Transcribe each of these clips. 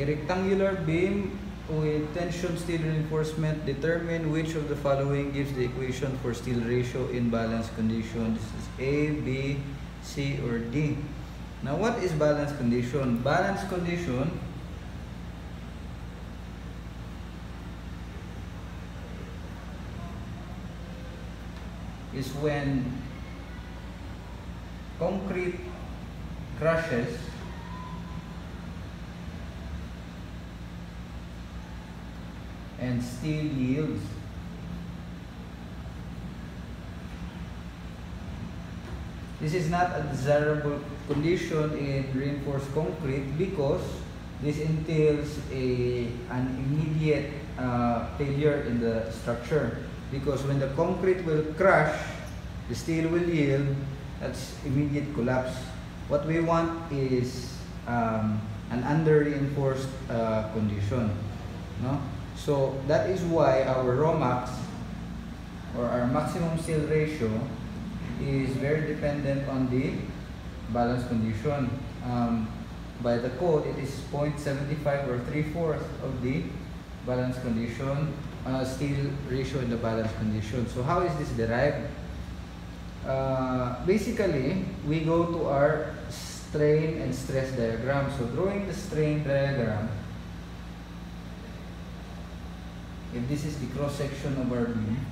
A rectangular beam with tension steel reinforcement, determine which of the following gives the equation for steel ratio in balance condition. This is A, B, C, or D. Now, what is balance condition? Balance condition is when concrete crushes and steel yields. This is not a desirable condition in reinforced concrete because this entails an immediate failure in the structure. Because when the concrete will crush, the steel will yield, that's immediate collapse. What we want is an under-reinforced condition. No? So that is why our ROMAX, or our maximum steel ratio, is very dependent on the balance condition. By the code, it is 0.75 or 3/4 of the balance condition, steel ratio in the balance condition. So how is this derived? Basically, we go to our strain and stress diagram. So drawing the strain diagram, if this is the cross section of our beam,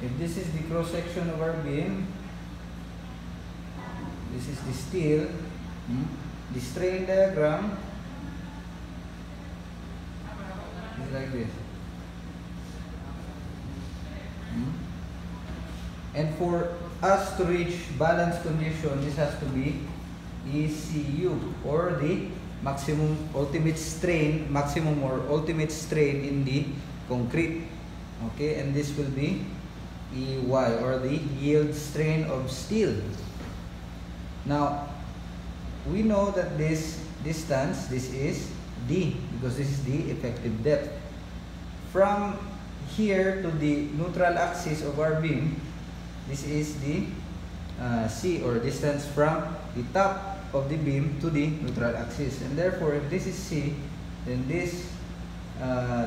if this is the cross section of our beam, this is the steel, the strain diagram is like this. And for us to reach balance condition, this has to be ECU, or the maximum ultimate strain, maximum or ultimate strain in the concrete. Okay, and this will be EY, or the yield strain of steel. Now, we know that this distance, this is D, because this is the effective depth. From here to the neutral axis of our beam, this is the C, or distance from the top of the beam to the neutral axis. And therefore, if this is C, then this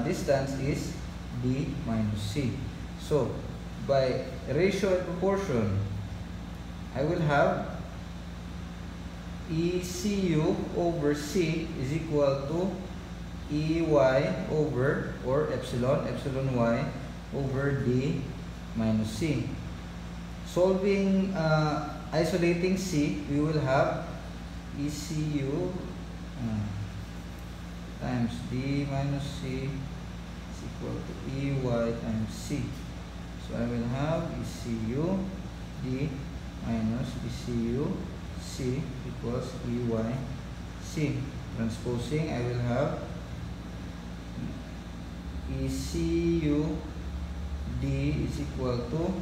distance is D minus C. So, by ratio and proportion, I will have ECU over C is equal to EY over, or epsilon Y over D minus C. Solving, isolating C, we will have ECU times D minus C is equal to EY times C. So I will have ECU D minus ECU C equals EY C. Transposing, I will have ECU D is equal to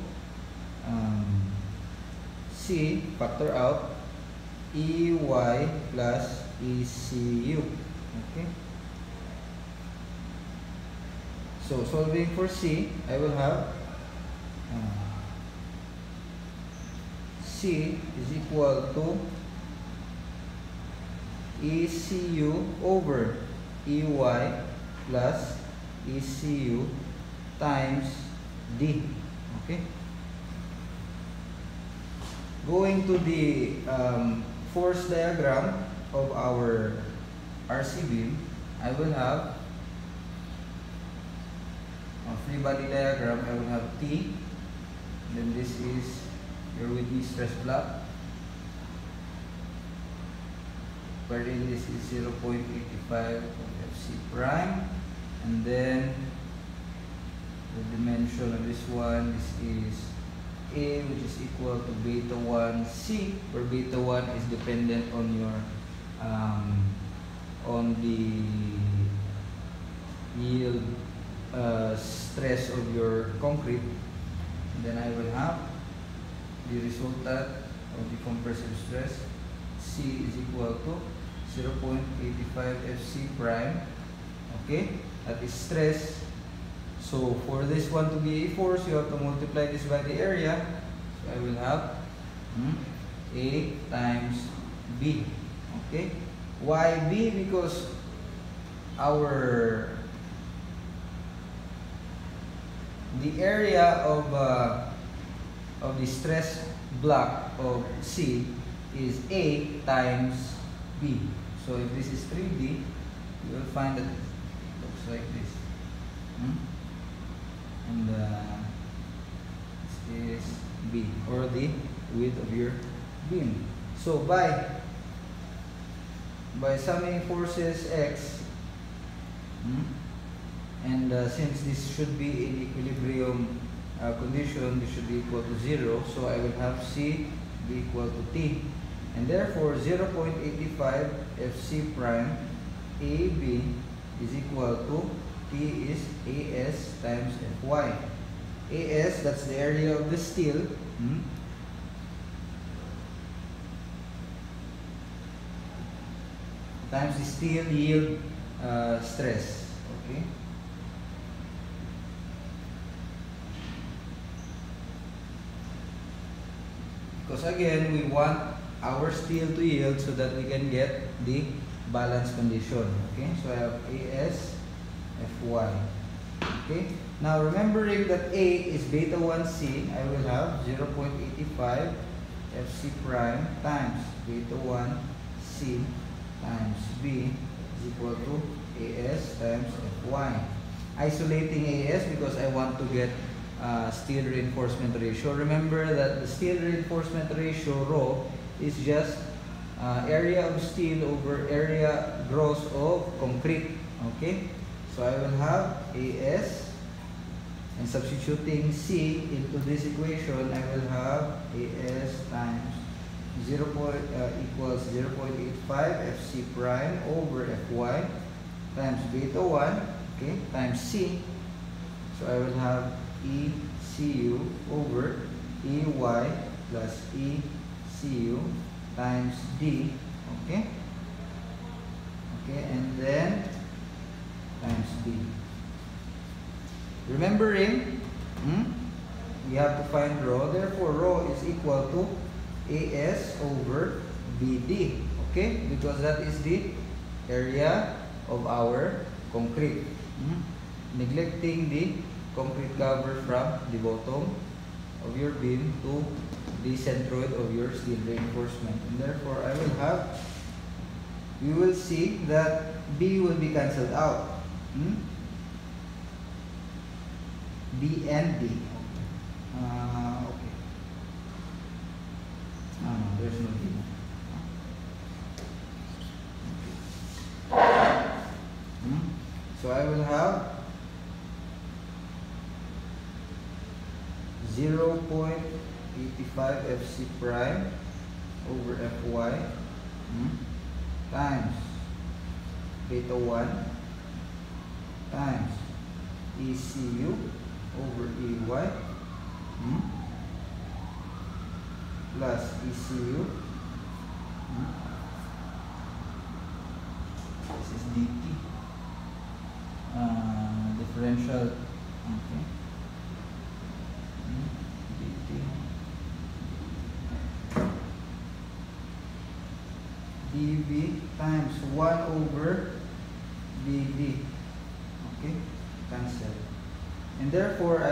C, factor out, EY plus ECU. Okay. So solving for C, I will have C is equal to ECU over EY plus ECU times D. Okay. Going to the force diagram of our RC beam, I will have a free body diagram. I will have T, then this is your Whitney stress block, wherein this is 0.85 of FC prime, and then the dimension of this one, this is A, which is equal to beta 1 C, where beta 1 is dependent on your on the yield stress of your concrete. And then I will have the resultant of the compressive stress. C is equal to 0.85 FC prime. Okay, that is stress. So for this one to be a force, you have to multiply this by the area. So I will have A times B. Okay? Why B? Because the area of the stress block of C is A times B. So if this is 3D, you will find that it looks like this. And this is B, or the width of your beam. So by summing forces X, and since this should be in equilibrium condition, this should be equal to 0. So I will have C be equal to T. And therefore, 0.85 Fc prime AB is equal to T is AS times Fy. AS, that's the area of the steel. Times the steel yield stress. Okay. Because again, we want our steel to yield so that we can get the balance condition. Okay, so I have AS Fy. Okay, now remembering that A is beta 1C, I will have 0.85 Fc prime times beta 1C times B is equal to AS times Fy. Isolating AS because I want to get steel reinforcement ratio. Remember that the steel reinforcement ratio rho is just area of steel over area gross of concrete. Okay, so I will have AS, and substituting C into this equation, I will have AS times equals 0.85 Fc prime over Fy times beta 1, okay, times C. So I will have ECU over EY plus ECU times D, okay, and then times B. Remembering, we have to find rho, therefore rho is equal to AS over BD, okay, because that is the area of our concrete. Neglecting the concrete cover from the bottom of your beam to the centroid of your steel reinforcement, and therefore I will have, you will see that B will be cancelled out. B and D. Okay. No, there's no D. So I will have 0.85 Fc prime over Fy times beta 1 times ECU over EY plus ECU. This is DT. Differential. Okay. dV times 1 over dV. Okay, cancel. And therefore,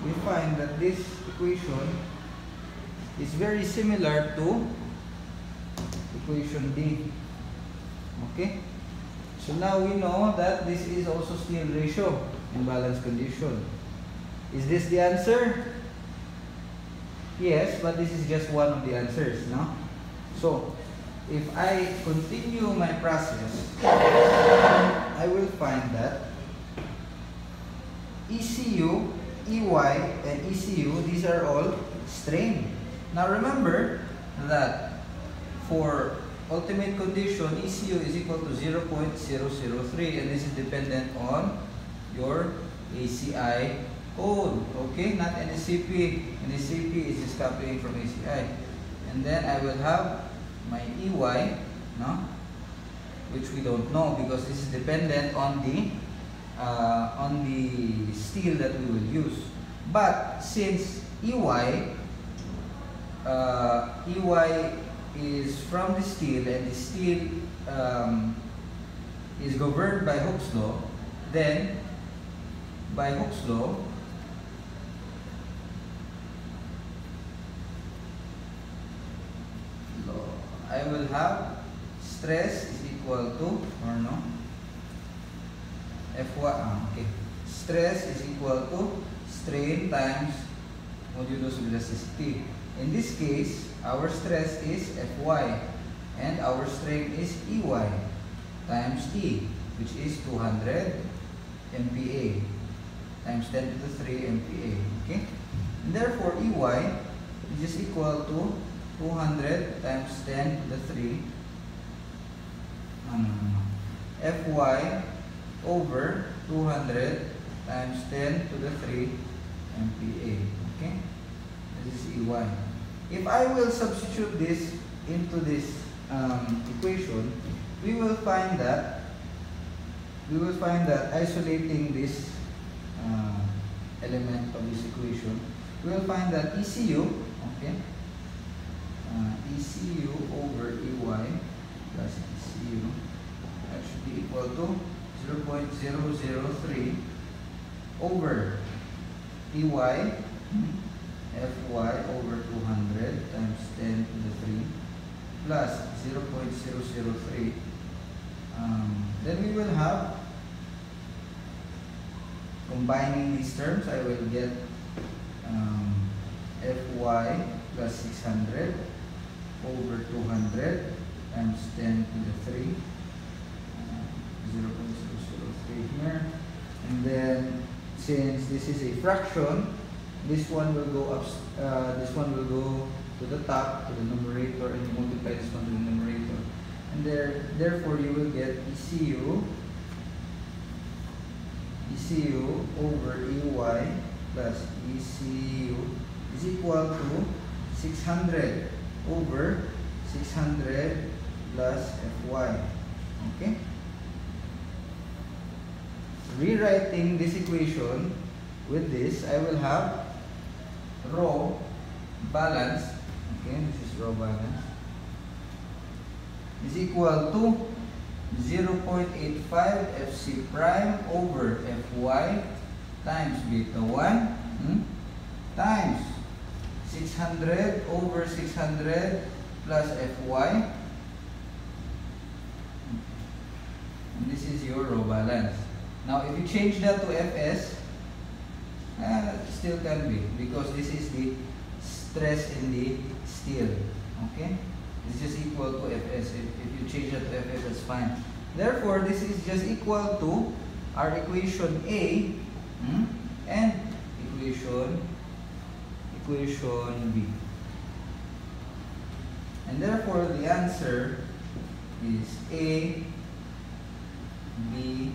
we find that this equation is very similar to equation D. Okay, so now we know that this is also steel ratio in balance condition. Is this the answer? Yes, but this is just one of the answers, no? So, if I continue my process, I will find that ECU, EY, and ECU, these are all strain. Now remember that for ultimate condition, ECU is equal to 0.003, and this is dependent on your ACI code, okay? Not NSCP. NSCP is just copying from ACI. And then I will have my EY, no? Which we don't know because this is dependent on the on the steel that we will use. But since EY is from the steel, and the steel is governed by Hooke's law, then by Hooke's law, I will have stress is equal to, or no, Fy, okay. Stress is equal to strain times modulus elasticity. In this case, our stress is Fy and our strain is Ey times T, which is 200 MPa times 10 to the 3 MPa. Okay? And therefore, Ey is just equal to 200 times 10 to the 3 Fy over 200 times 10 to the 3 MPa. Okay? This is Ey. If I will substitute this into this equation, we will find that isolating this element of this equation, we will find that ECU, okay, ECU over Ey plus ECU, that should be equal to 0.003 over Ey Fy over 200 times 10 to the 3 plus 0.003. Then we will have, combining these terms, I will get Fy plus 600 over 200 times 10 to the 3, 0.003 here. And then, since this is a fraction, this one will go up. This one will go to the top, to the numerator, and you multiply this one to the numerator. And therefore, you will get ECU over Ey plus ECU is equal to 600 over 600 plus Fy. Okay? Rewriting this equation with this, I will have rho balance, okay, this is rho balance, is equal to 0.85 Fc prime over Fy times beta 1 times 600 over 600 plus Fy, and this is your rho balance. Now if you change that to Fs, still can be, because this is the stress in the steel. Okay, it's just equal to Fs. If you change that to Fs, that's fine. Therefore, this is just equal to our equation A and equation B. And therefore, the answer is A, B,